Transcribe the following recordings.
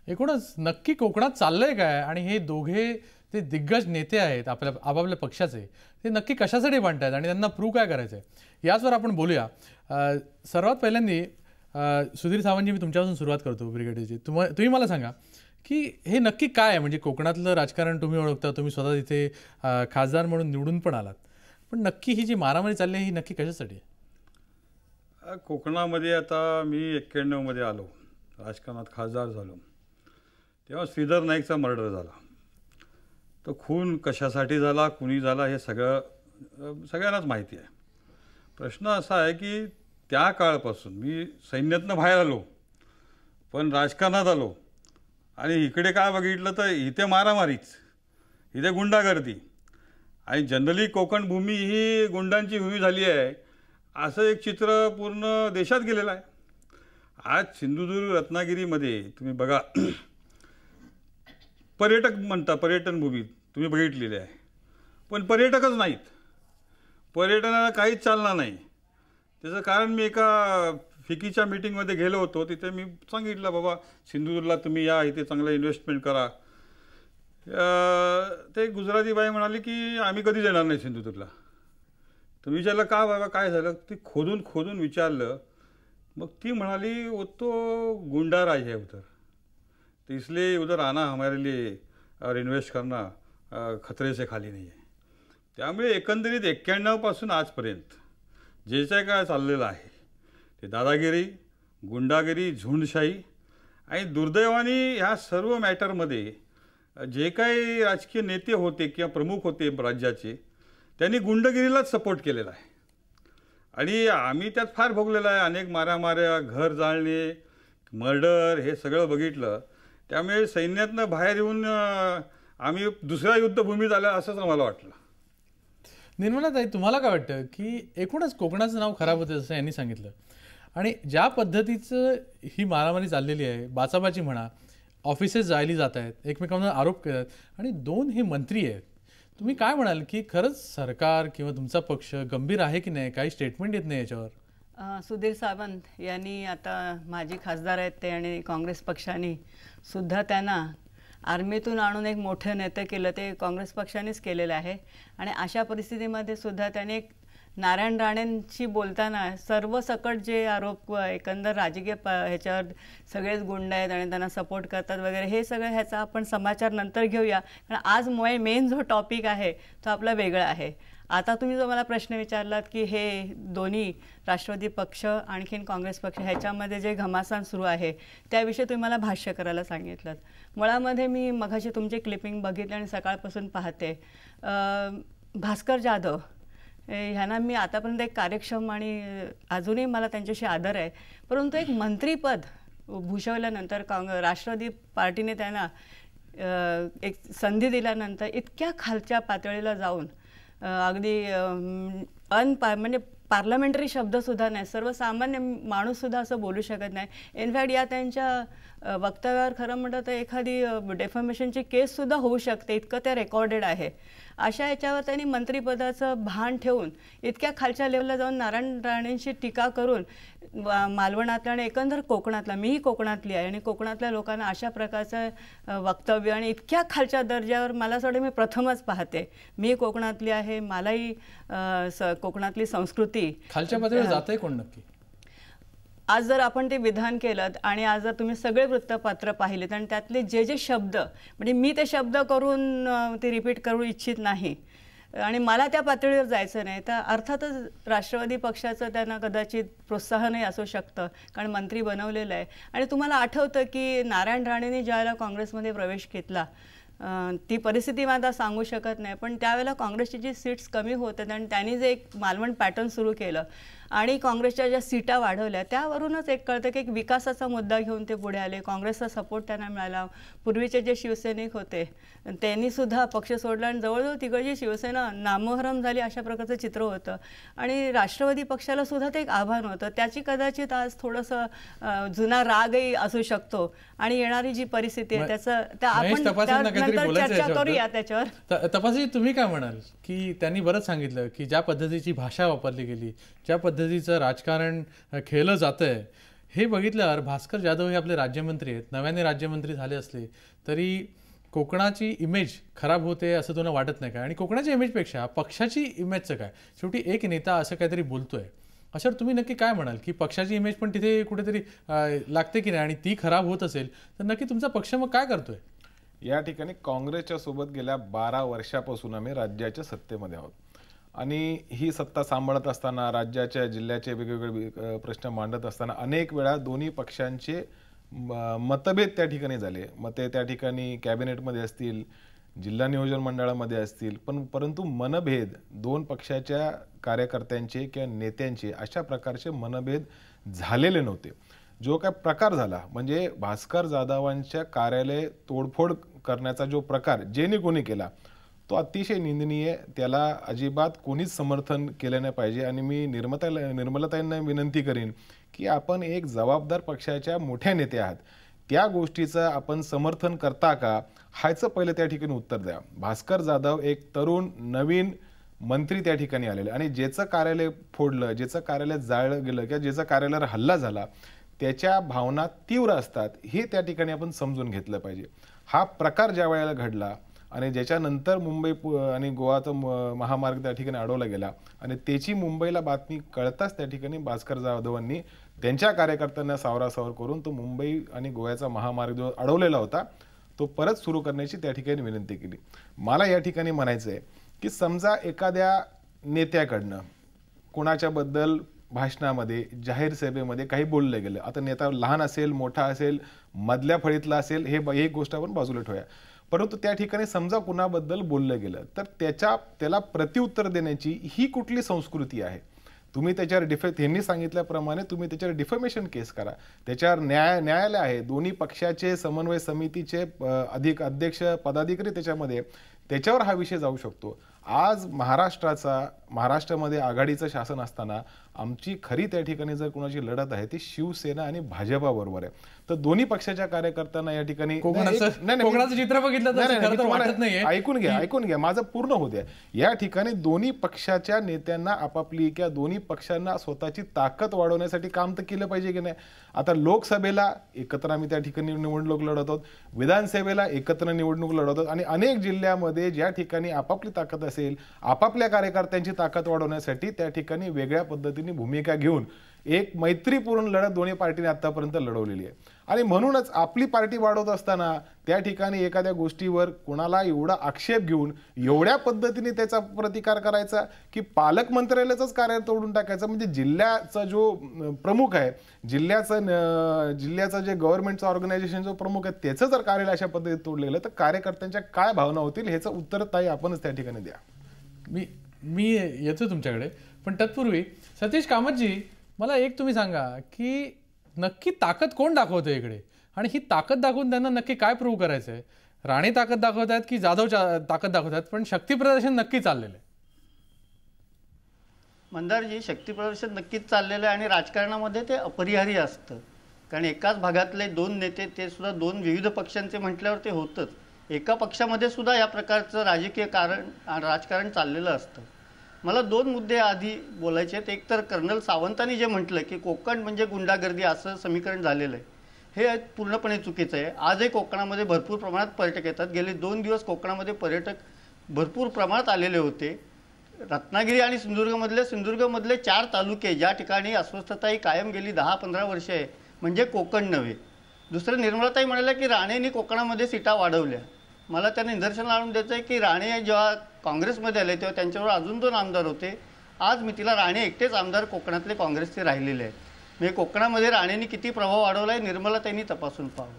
एकूणच नक्की कोकणात चाललंय काय आणि हे दोघे ते दिग्गज नेते आहेत आपल्या आपापल्या पक्षाचे, ते नक्की कशासाठी मांडतायत आणि त्यांना प्रूव्ह काय करायचंय याचवर आपण बोलूया। सर्वात पहिल्यांदी सुधीर सावंतजी, मी तुमच्यापासून सुरुवात करतो। ब्रिगेडियरजी, तुम्ही मला सांगा की हे नक्की काय आहे? म्हणजे कोकणातलं राजकारण तुम्ही ओळखता, तुम्ही स्वतः तिथे खासदार म्हणून निवडून पण आलात, पण नक्की ही जी मारामारी चालली आहे ही नक्की कशासाठी आहे? कोकणामध्ये आता मी 91 मध्ये आलो, राजकारणात खासदार झालो, तेव्हा श्रीधर नाईकचा मर्डर झाला। तो खून कशासाठी झाला, कुणी झाला, हे सगळ्यांनाच माहिती आहे। प्रश्न असा आहे की त्या काळापासून मी सैन्यातनं बाहेर आलो, पण राजकारणात आलो आणि इकडे काय बघितलं तर इथे मारामारीच, इथे गुंडागर्दी आणि जनरली कोकण भूमी ही गुंडांची भूमी झाली आहे असं एक चित्र पूर्ण देशात गेलेलं आहे। आज सिंधुदुर्ग रत्नागिरीमध्ये तुम्ही बघा, पर्यटक म्हणता, पर्यटन भूमी तुम्ही बघितलेली आहे, पण पर्यटकच नाहीत, पर्यटनाला काहीच चालना नाही। त्याचं कारण मी एका फिकीच्या मीटिंगमध्ये गेलो होतो, तिथे मी सांगितलं बाबा सिंधुदुर्गला तुम्ही या, इथे चांगलं इन्व्हेस्टमेंट करा। ते गुजराती बाई म्हणाली की आम्ही कधीच येणार नाही सिंधुदुर्गला। तर विचारलं का बाबा काय झालं, ती खोदून खोदून विचारलं, मग ती म्हणाली वो तो गुंडा राज है उधर, तो इसलिए उधर आना हमारे लिए और इन्वेस्ट करना खतरे से खाली नहीं है। त्यामुळे एकंदरीत 91 पासून आजपर्यंत जे काय चाललेलं आहे ते दादागिरी, गुंडागिरी, झुंडशाही आणि दुर्दैवाने ह्या सर्व मॅटरमध्ये जे काही राजकीय नेते होते किंवा प्रमुख होते राज्याचे, त्यांनी गुंडगिरीलाच सपोर्ट केलेला आहे आणि आम्ही त्यात फार भोगलेलं आहे। अनेक मारामाऱ्या, घर जाळणे, मर्डर हे सगळं बघितलं। त्यामुळे सैन्यातनं बाहेर येऊन आम्ही दुसऱ्या युद्धभूमीत आलं असंच आम्हाला वाटलं। निर्मलाताई, तुम्हाला काय वाटतं की एकूणच कोकणाचं नाव खराब होतं असं यांनी सांगितलं, आणि ज्या पद्धतीचं ही मारामारी चाललेली आहे, बाचाबाची म्हणा, ऑफिसेस जायली जात आहेत, एकमेकांवर आरोप करत, आणि 2 हे मंत्री आहेत, तुम्ही काय म्हणाल की खरंच सरकार किंवा तुमचा पक्ष गंभीर आहे की नाही? काही स्टेटमेंट येत नाही याच्यावर? सुधीर सावंत यांनी, आता माजी खासदार आहेत ते, आणि काँग्रेस पक्षाने सुद्धा त्यांना आर्मीतून आणून एक मोठं नेते केलं, ते काँग्रेस पक्षानेच केलेलं आहे। आणि अशा परिस्थितीमध्ये सुद्धा त्याने नारायण राणेंशी बोलताना सर्वसकट जे आरोप एकंदर राजकीय ह्याच्यावर सगळेच गुंड आहेत आणि त्यांना सपोर्ट करतात वगैरे, हे सगळं ह्याचा आपण समाचार नंतर घेऊया, कारण आज मेन जो टॉपिक आहे तो आपला वेगळा आहे। आता तुम्ही जो मला प्रश्न विचारलात की हे दोन्ही राष्ट्रवादी पक्ष आणखीन काँग्रेस पक्ष ह्याच्यामध्ये जे घमासान सुरू आहे त्याविषयी तुम्ही मला भाष्य करायला सांगितलं। मुळामध्ये मी मगाशी तुमचे क्लिपिंग बघितले आणि सकाळपासून पाहते, भास्कर जाधव ह्यांना मी आतापर्यंत एक कार्यक्षम आणि अजूनही मला त्यांच्याशी आदर आहे, परंतु एक मंत्रीपद भूषवल्यानंतर राष्ट्रवादी पार्टीने त्यांना एक संधी दिल्यानंतर इतक्या खालच्या पातळीला जाऊन अगदी म्हणजे पार्लमेंटरी शब्दसुद्धा नाही, सर्वसामान्य माणूससुद्धा असं बोलू शकत नाही। इनफॅक्ट या त्यांच्या वक्तव्यावर खरं म्हटलं तर एखादी डेफॉर्मेशनची केससुद्धा होऊ शकते, इतकं ते रेकॉर्डेड आहे। अशा याच्यावर त्यांनी मंत्रिपदाचं भान ठेवून इतक्या खालच्या लेवलला जाऊन नारायण राणेंशी टीका करून मालवणातल्या आणि एकंदर कोकणातला, मीही कोकणातली आहे आणि कोकणातल्या लोकांना अशा प्रकारचं वक्तव्य आणि इतक्या खालच्या दर्जावर मला असं वाटतं मी प्रथमच पाहते। मी कोकणातली आहे, मलाही कोकणातली संस्कृती खालच्या पातळीवर जाते कोण नक्की? आज जर आपण ते विधान केलं आणि आज जर तुम्ही सगळे वृत्तपत्र पाहिलेत आणि त्यातले जे शब्द, म्हणजे मी ते शब्द करून ते रिपीट करू इच्छित नाही आणि मला त्या पातळीवर जायचं नाही, तर अर्थातच राष्ट्रवादी पक्षाचं त्यांना कदाचित प्रोत्साहनही असू शकतं, कारण मंत्री बनवलेलं आहे। आणि तुम्हाला आठवतं की नारायण राणेंनी ज्यावेळेला काँग्रेसमध्ये प्रवेश घेतला, ती परिस्थिती मी आता सांगू शकत नाही, पण त्यावेळेला काँग्रेसची जी सीट्स कमी होत्या आणि त्यांनी जे एक मालवण पॅटर्न सुरू केलं आणि काँग्रेसच्या ज्या सीटा वाढवल्या, त्यावरूनच एक कळतं की एक विकासाचा मुद्दा घेऊन ते पुढे आले। काँग्रेसचा सपोर्ट त्यांना मिळाला। पूर्वीचे जे शिवसैनिक होते त्यांनी सुद्धा पक्ष सोडला आणि जवळजवळ तिकडची शिवसेना नामोहरम झाली अशा प्रकारचं चित्र होतं आणि राष्ट्रवादी पक्षाला सुद्धा ते एक आव्हान होतं। त्याची कदाचित आज थोडंसं जुना रागही असू शकतो आणि येणारी जी परिस्थिती आहे त्याचं आपण नंतर चर्चा करूया त्याच्यावर। तपासजी, तुम्ही काय म्हणाल की त्यांनी बरंच सांगितलं की ज्या पद्धतीची भाषा वापरली गेली, ज्या पद्धतीचं राजकारण खेळलं जातंय, हे बघितल्यावर भास्कर जाधव हे आपले राज्यमंत्री आहेत, नव्याने राज्यमंत्री झाले असले तरी कोकणाची इमेज खराब होते असं तुला वाटत नाही काय? आणि कोकणाच्या इमेजपेक्षा पक्षाची इमेजचं काय? शेवटी एक नेता असं काहीतरी बोलतोय, अशावर तुम्ही नक्की काय म्हणाल की पक्षाची इमेज पण तिथे कुठेतरी लागते की नाही, आणि ती खराब होत असेल तर नक्की तुमचा पक्ष मग काय करतोय? या ठिकाणी काँग्रेसच्या सोबत गेल्या 12 वर्षापासून आम्ही राज्याच्या सत्तेमध्ये आहोत आणि ही सत्ता सांभाळत असताना राज्याच्या जिल्ह्याचे वेगवेगळे प्रश्न मांडत असताना अनेक वेळा दोन्ही पक्षांचे मतभेद त्या ठिकाणी झाले. मते त्या ठिकाणी कॅबिनेटमध्ये असतील, जिल्हा नियोजन मंडळामध्ये असतील, परंतु मनभेद दोन पक्षाच्या कार्यकर्त्यांचे किंवा नेत्यांचे अशा प्रकारचे मनभेद झालेले नव्हते. जो काय प्रकार झाला म्हणजे भास्कर जाधवांच्या कार्यालय तोडफोड करण्याचा जो प्रकार जेने कोणी केला तो अतिशय निंदनीय, त्याला अजिबात कोणीच समर्थन केलं नाही पाहिजे. आणि मी निर्मलाताईंना विनंती करीन की आपण एक जबाबदार पक्षाच्या मोठ्या नेते आहात, त्या गोष्टीचं आपण समर्थन करता का ह्याचं पहिलं त्या ठिकाणी उत्तर द्या. भास्कर जाधव एक तरुण नवीन मंत्री त्या ठिकाणी आलेले आणि ज्याचं कार्यालय फोडलं, ज्याचं कार्यालय जाळलं गेलं किंवा ज्याचं कार्यालयावर हल्ला झाला त्याच्या भावना तीव्र असतात, हे त्या ठिकाणी आपण समजून घेतलं पाहिजे. हा प्रकार ज्या वेळेला घडला आणि ज्याच्यानंतर मुंबई आणि गोवाचा महामार्ग त्या ठिकाणी अडवला गेला आणि त्याची मुंबईला बातमी कळताच त्या ठिकाणी भास्कर जाधवांनी त्यांच्या कार्यकर्त्यांना सावरासावर करून तो मुंबई आणि गोव्याचा महामार्ग जो अडवलेला होता तो परत सुरू करण्याची त्या ठिकाणी विनंती केली. मला या ठिकाणी म्हणायचं आहे की समजा एखाद्या नेत्याकडनं कोणाच्याबद्दल भाषणामध्ये जाहीर सभेमध्ये काही बोललं गेलं, आता नेता लहान असेल मोठा असेल मधल्या फळीतला असेल हे एक गोष्ट आपण बाजूला ठेवूया, परंतु त्या ठिकाणी समजा कुणाबद्दल बोललं गेलं तर त्याला प्रत्युत्तर देण्याची ही कुठली संस्कृती आहे? तुम्ही त्याच्यावर त्यांनी सांगितल्याप्रमाणे तुम्ही त्याच्यावर डिफेमेशन केस करा, त्याच्यावर न्यायालय आहे, दोन्ही पक्षाचे समन्वय समितीचे अध्यक्ष पदाधिकारी त्याच्यावर हा विषय जाऊ शकतो. आज महाराष्ट्रामध्ये आघाडीचं शासन असताना आमची खरी त्या ठिकाणी जर कोणाची लढत आहे ती शिवसेना आणि भाजपा बरोबर आहे. तर दोन्ही पक्षाच्या कार्यकर्त्यांना या ठिकाणी कोकणाचं चित्र बघितलं ऐकून घ्या माझं पूर्ण होऊ द्या. या ठिकाणी दोन्ही पक्षाच्या नेत्यांना आपापली किंवा दोन्ही पक्षांना स्वतःची ताकद वाढवण्यासाठी काम तर केलं पाहिजे की नाही. आता लोकसभेला एकत्र आम्ही त्या ठिकाणी निवडणूक लढत आहोत, विधानसभेला एकत्र निवडणूक लढत आहोत आणि अनेक जिल्ह्यामध्ये ज्या ठिकाणी आपापली ताकद असेल आपापल्या कार्यकर्त्यांची ताकद वाढवण्यासाठी त्या ठिकाणी वेगळ्या पद्धतीने भूमिका घेऊन एक मैत्रीपूर्ण लढत दोन्ही पार्टीने आतापर्यंत लढवलेली आहे. आणि म्हणूनच आपली पार्टी वाढवत असताना त्या ठिकाणी एखाद्या गोष्टीवर कोणाला एवढा आक्षेप घेऊन एवढ्या पद्धतीने त्याचा प्रतिकार करायचा की पालकमंत्र्यालयाचंच कार्य तोडून टाकायचं, म्हणजे जिल्ह्याचा जो प्रमुख आहे, जिल्ह्याचा जे गव्हर्नमेंटचा ऑर्गनायझेशन जो प्रमुख आहे त्याचं जर कार्यालय अशा पद्धतीने तोडलेलं तर कार्यकर्त्यांच्या काय भावना होतील ह्याचं उत्तर ताई आपणच त्या ठिकाणी द्या. मी येतो तुमच्याकडे, पण तत्पूर्वी सतीश कामतजी मला एक तुम्ही सांगा की नक्की ताकद कोण दाखवतंय इकडे, आणि ही ताकद दाखवून त्यांना नक्की काय प्रूव्ह करायचं आहे? राणे ताकद दाखवत आहेत की जाधव ताकद दाखवत आहेत, पण शक्ती प्रदर्शन नक्की चाललेलं आहे? मंदारजी, शक्ती प्रदर्शन नक्कीच चाललेलं आहे आणि राजकारणामध्ये ते अपरिहार्य असतं, कारण एकाच भागातले दोन नेते ते सुद्धा दोन विविध पक्षांचे म्हटल्यावर ते होतंच. एका पक्षामध्ये सुद्धा या प्रकारचं राजकीय राजकारण चाललेलं असतं. मला दोन मुद्दे आधी बोलायचे आहेत. एक तर कर्नल सावंतांनी जे म्हटलं की कोकण म्हणजे गुंडागर्दी असं समीकरण झालेलं आहे, हे पूर्णपणे चुकीचं आहे. आजही कोकणामध्ये भरपूर प्रमाणात पर्यटक येतात. गेले 2 दिवस कोकणामध्ये पर्यटक भरपूर प्रमाणात आलेले होते. रत्नागिरी आणि सिंधुदुर्गमधले 4 तालुके ज्या ठिकाणी अस्वस्थता ही कायम गेली 10-15 वर्षे आहे, म्हणजे कोकण नव्हे. दुसरं, निर्मलाताई म्हणाल्या की राणेंनी कोकणामध्ये सीटा वाढवल्या. मला त्यांना निदर्शन आणून द्यायचं आहे की राणे जेव्हा काँग्रेसमध्ये आले तेव्हा त्यांच्यावर अजून 2 आमदार होते. आज मितीला राणे एकटेच आमदार कोकणातले काँग्रेसचे राहिलेले आहेत. म्हणजे कोकणामध्ये राणेंनी किती प्रभाव वाढवला आहे निर्मलाताईंनी तपासून पाहावं.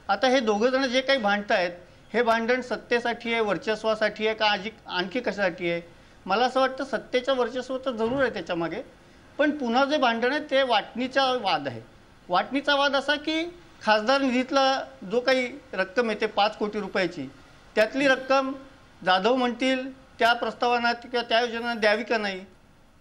आता हे दोघंजण जे काही भांडत आहेत हे भांडण सत्तेसाठी आहे, वर्चस्वासाठी आहे का आणखी कशासाठी आहे? मला असं वाटतं सत्तेचं वर्चस्व तर जरूर आहे त्याच्यामागे, पण पुन्हा जे भांडण आहे ते वाटणीचा वाद आहे. वाटणीचा वाद असा की खासदार निधीतला जो काही रक्कम येते 5 कोटी रुपयाची, त्यातली रक्कम जाधव म्हणतील त्या प्रस्तावांना किंवा त्या योजनांना द्यावी का नाही.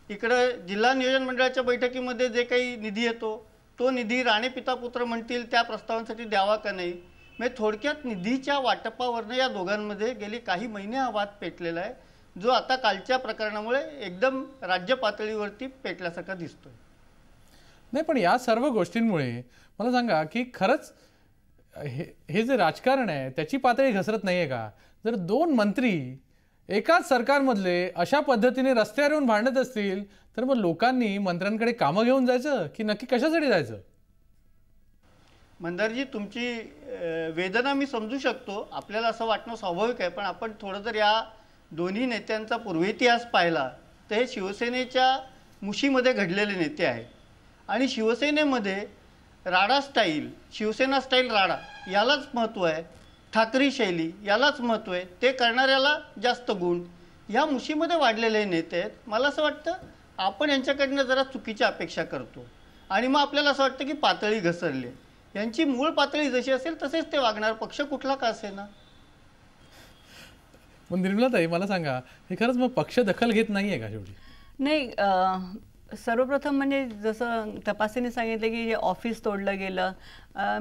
इकडं जिल्हा नियोजन मंडळाच्या बैठकीमध्ये जे काही निधी येतो तो निधी राणे पिता पुत्र म्हणतील त्या प्रस्तावांसाठी द्यावा का नाही. म्हणजे थोडक्यात निधीच्या वाटपावरनं या दोघांमध्ये गेली काही महिने हा वाद पेटलेला आहे, जो आता कालच्या प्रकरणामुळे एकदम राज्य पातळीवरती पेटल्यासारखा दिसतोय. नाही, पण या सर्व गोष्टींमुळे मला सांगा की खरंच हे जे राजकारण आहे त्याची पातळी घसरत नाहीये का? जर 2 मंत्री एकाच सरकारमधले अशा पद्धतीने रस्त्यावर येऊन भांडत असतील तर मग लोकांनी मंत्र्यांकडे कामं घेऊन जायचं की नक्की कशासाठी जायचं? मंदारजी, तुमची वेदना मी समजू शकतो. आपल्याला असं वाटणं स्वाभाविक आहे. पण आपण थोडं जर या दोन्ही नेत्यांचा पूर्वेतिहास पाहिला तर हे शिवसेनेच्या मुशीमध्ये घडलेले नेते आहेत. आणि शिवसेनेमध्ये राडा स्टाईल, शिवसेना स्टाईल राडा यालाच महत्त्व आहे. ठाकरी शैली यालाच महत्त्व आहे. ते करणाऱ्याला जास्त गुण. ह्या मुशीमध्ये वाढलेले नेते आहेत. मला असं वाटतं आपण यांच्याकडनं जरा चुकीच्या अपेक्षा करतो आणि मग आपल्याला असं वाटतं की पातळी घसरली. यांची मूळ पातळी जशी असेल तसेच ते वागणार, पक्ष कुठला का असेना. पण निर्मलाताई, मला सांगा, हे खरंच मग पक्ष दखल घेत नाहीये का शेवटी? नाही, सर्वप्रथम म्हणजे जसं तपासीने सांगितलं की जे ऑफिस तोडलं गेलं,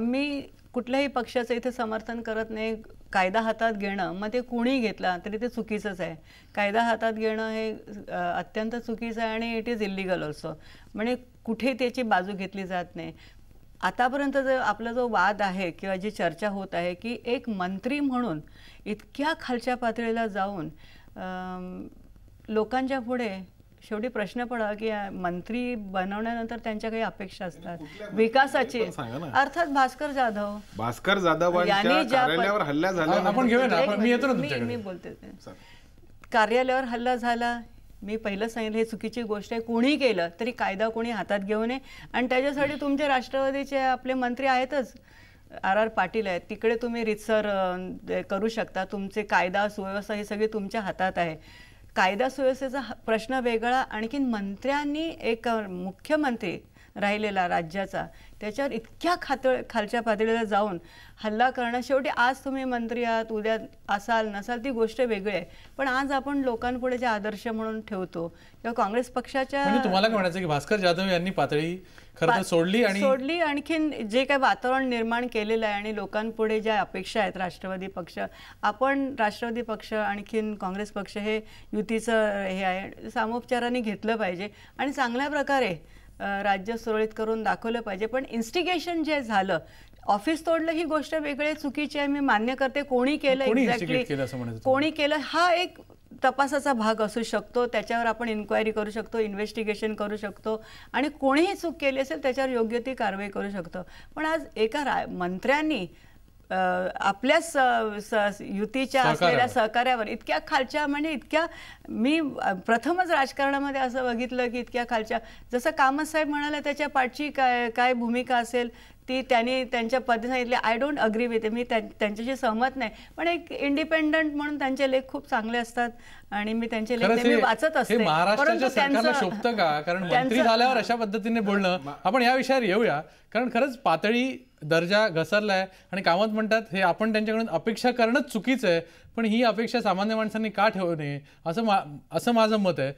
मी कुठल्याही पक्षाचं इथे समर्थन करत नाही. कायदा हातात घेणं, मग ते कोणी घेतला तरी ते चुकीचंच आहे. कायदा हातात घेणं हे अत्यंत चुकीचं आहे आणि इट इज इलिगल ऑल्सो. म्हणजे कुठे त्याची बाजू घेतली जात नाही. आतापर्यंत आपला जो वाद आहे किंवा जी चर्चा होत आहे की एक मंत्री म्हणून इतक्या खालच्या पातळीला जाऊन लोकांच्या पुढे शेवटी प्रश्न पडा की मंत्री बनवण्यानंतर त्यांच्या काही अपेक्षा असतात विकासाची. अर्थात भास्कर जाधव कार्यालयावर हल्ला झाला, आपण घेऊया ना, मी येतो ना तुमच्याकडे. मी बोलते, कार्यालयावर हल्ला झाला, मी पहिलं सांगितलं हे चुकीची गोष्ट आहे. कोणी केलं तरी कायदा कोणी हातात घेऊ नये. आणि त्याच्यासाठी तुमचे राष्ट्रवादीचे आपले मंत्री आहेतच, RR पाटील आहेत, तिकडे तुम्ही रितसर करू शकता. तुमचे कायदा सुव्यवस्था हे सगळे तुमच्या हातात आहे. कायदा सुव्यवस्थेचा प्रश्न वेगळा. आणखीन मंत्र्यांनी एक मुख्यमंत्री राहिलेला राज्याचा त्याच्यावर इतक्या खालच्या पातळीला जाऊन हल्ला करणं, शेवटी आज तुम्ही मंत्री आहात, उद्या असाल नसाल ती गोष्ट वेगळी आहे. पण आज आपण लोकांपुढे जे आदर्श म्हणून ठेवतो किंवा काँग्रेस पक्षाच्या, म्हणजे तुम्हाला काय म्हणायचं की भास्कर जाधव यांनी पातळी खरं तर सोडली आणखीन जे काही वातावरण निर्माण केलेलं आहे आणि लोकांपुढे ज्या अपेक्षा आहेत राष्ट्रवादी पक्ष, आपण राष्ट्रवादी पक्ष आणखीन काँग्रेस पक्ष हे युतीचं हे आहे, सामोपचाराने घेतलं पाहिजे आणि चांगल्या प्रकारे राज्य सुरळीत करून दाखवलं पाहिजे. पण इन्स्टिगेशन जे झालं, ऑफिस तोडलं ही गोष्ट वेगळी चुकीची आहे, मी मान्य करते. कोणी केलं, एक्झॅक्टली कोणी केलं हा एक तपासाचा भाग असू शकतो. त्याच्यावर आपण इन्क्वायरी करू शकतो, इन्व्हेस्टिगेशन करू शकतो आणि कोणीही चूक केली असेल त्याच्यावर योग्य ती कारवाई करू शकतो. पण आज एका मंत्र्यांनी आपल्याच युतीच्या असलेल्या सहकार्यावर इतक्या खालच्या, म्हणजे इतक्या, मी प्रथमच राजकारणामध्ये असं बघितलं की इतक्या खालच्या, जसं कामत साहेब म्हणाले त्याच्या पाठची काय भूमिका असेल ती त्यांनी त्यांच्या पद्धतीने सांगितली. आय डोंट अग्री विथ, मी त्यांच्याशी सहमत नाही. पण एक इंडिपेंडंट म्हणून त्यांचे लेख खूप चांगले असतात आणि मी त्यांचे लेख नेहमी वाचत असते. महाराष्ट्राच्या सरकारला शोभतं का? कारण मंत्री झाल्यावर अशा पद्धतीने बोलणं. आपण या विषयावर येऊया, कारण खरंच पातळी दर्जा घसरलाय आणि कामत म्हणतात हे आपण त्यांच्याकडून अपेक्षा करणंच चुकीचं आहे. पण ही अपेक्षा सामान्य माणसांनी का ठेवू नये असं माझं मत आहे.